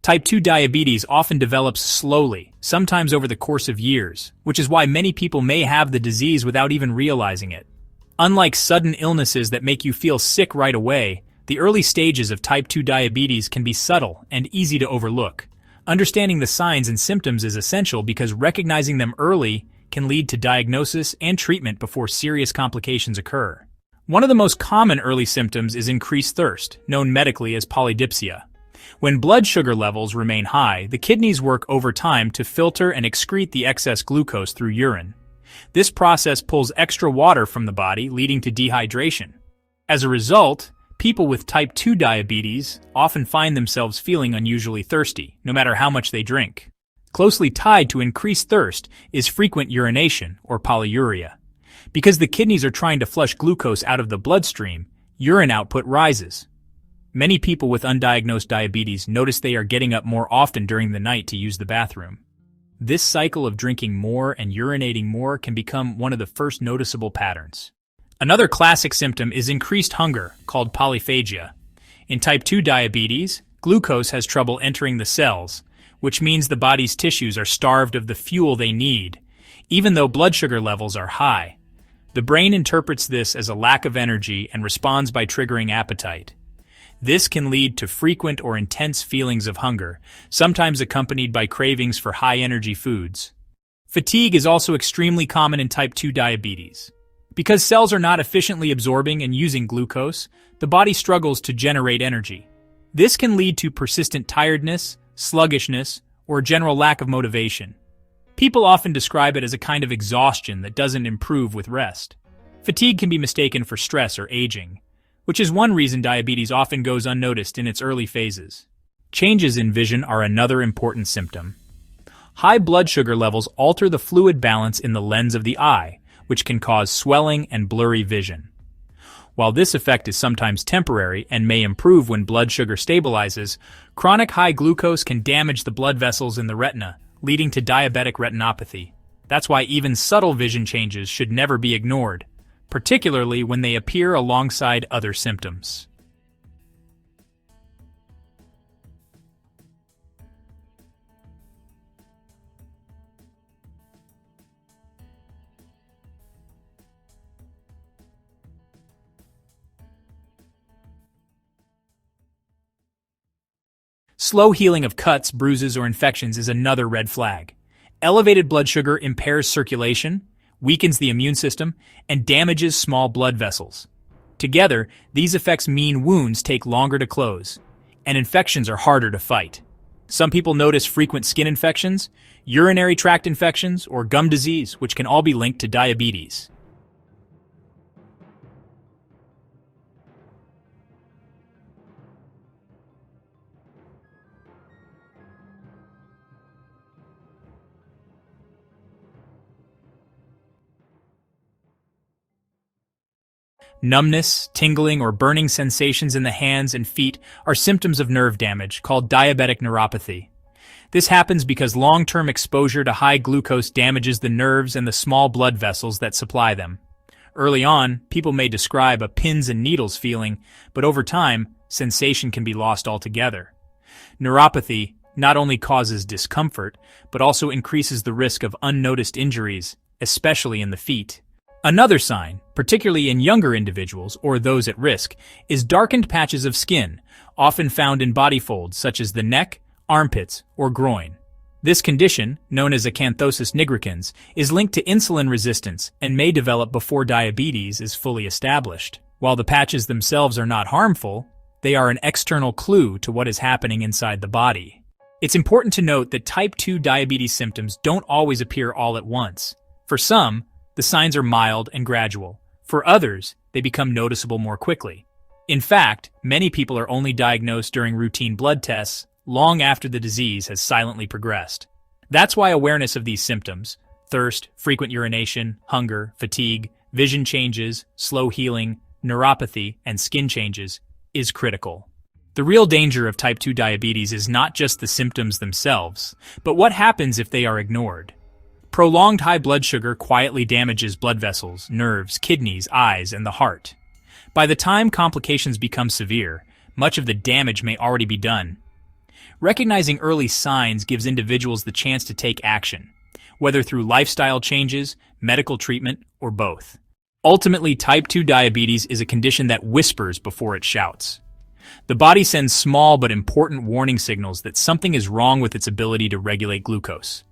Type 2 diabetes often develops slowly, sometimes over the course of years, which is why many people may have the disease without even realizing it. Unlike sudden illnesses that make you feel sick right away, the early stages of type 2 diabetes can be subtle and easy to overlook. Understanding the signs and symptoms is essential because recognizing them early can lead to diagnosis and treatment before serious complications occur. One of the most common early symptoms is increased thirst, known medically as polydipsia. When blood sugar levels remain high, the kidneys work over time to filter and excrete the excess glucose through urine. This process pulls extra water from the body, leading to dehydration. As a result, people with type 2 diabetes often find themselves feeling unusually thirsty, no matter how much they drink. Closely tied to increased thirst is frequent urination, or polyuria. Because the kidneys are trying to flush glucose out of the bloodstream, urine output rises. Many people with undiagnosed diabetes notice they are getting up more often during the night to use the bathroom. This cycle of drinking more and urinating more can become one of the first noticeable patterns. Another classic symptom is increased hunger, called polyphagia. In type 2 diabetes, glucose has trouble entering the cells, which means the body's tissues are starved of the fuel they need, even though blood sugar levels are high. The brain interprets this as a lack of energy and responds by triggering appetite. This can lead to frequent or intense feelings of hunger, sometimes accompanied by cravings for high-energy foods. Fatigue is also extremely common in type 2 diabetes. Because cells are not efficiently absorbing and using glucose, the body struggles to generate energy. This can lead to persistent tiredness, sluggishness, or a general lack of motivation. People often describe it as a kind of exhaustion that doesn't improve with rest. Fatigue can be mistaken for stress or aging, which is one reason diabetes often goes unnoticed in its early phases. Changes in vision are another important symptom. High blood sugar levels alter the fluid balance in the lens of the eye, which can cause swelling and blurry vision. While this effect is sometimes temporary and may improve when blood sugar stabilizes, chronic high glucose can damage the blood vessels in the retina, leading to diabetic retinopathy. That's why even subtle vision changes should never be ignored, particularly when they appear alongside other symptoms. Slow healing of cuts, bruises, or infections is another red flag. Elevated blood sugar impairs circulation, weakens the immune system, and damages small blood vessels. Together, these effects mean wounds take longer to close, and infections are harder to fight. Some people notice frequent skin infections, urinary tract infections, or gum disease, which can all be linked to diabetes. Numbness, tingling, or burning sensations in the hands and feet are symptoms of nerve damage called diabetic neuropathy. This happens because long-term exposure to high glucose damages the nerves and the small blood vessels that supply them. Early on, people may describe a pins and needles feeling, but over time, sensation can be lost altogether. Neuropathy not only causes discomfort, but also increases the risk of unnoticed injuries, especially in the feet. Another sign, particularly in younger individuals or those at risk, is darkened patches of skin, often found in body folds such as the neck, armpits, or groin. This condition, known as acanthosis nigricans, is linked to insulin resistance and may develop before diabetes is fully established. While the patches themselves are not harmful, they are an external clue to what is happening inside the body. It's important to note that type 2 diabetes symptoms don't always appear all at once. For some, the signs are mild and gradual. For others, they become noticeable more quickly. In fact, many people are only diagnosed during routine blood tests long after the disease has silently progressed. That's why awareness of these symptoms, thirst, frequent urination, hunger, fatigue, vision changes, slow healing, neuropathy, and skin changes, is critical. The real danger of type 2 diabetes is not just the symptoms themselves, but what happens if they are ignored. Prolonged high blood sugar quietly damages blood vessels, nerves, kidneys, eyes, and the heart. By the time complications become severe, much of the damage may already be done. Recognizing early signs gives individuals the chance to take action, whether through lifestyle changes, medical treatment, or both. Ultimately, type 2 diabetes is a condition that whispers before it shouts. The body sends small but important warning signals that something is wrong with its ability to regulate glucose.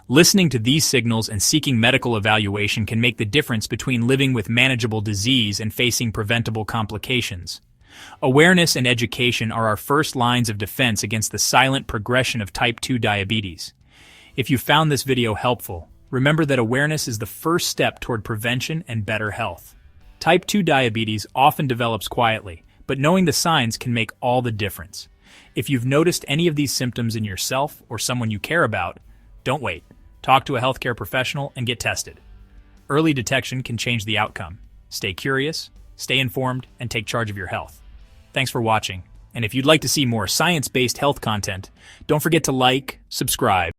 Listening to these signals and seeking medical evaluation can make the difference between living with manageable disease and facing preventable complications. Awareness and education are our first lines of defense against the silent progression of type 2 diabetes. If you found this video helpful, remember that awareness is the first step toward prevention and better health. Type 2 diabetes often develops quietly, but knowing the signs can make all the difference. If you've noticed any of these symptoms in yourself or someone you care about, don't wait. Talk to a healthcare professional and get tested. Early detection can change the outcome. Stay curious, stay informed, and take charge of your health. Thanks for watching, and if you'd like to see more science-based health content, don't forget to like, subscribe,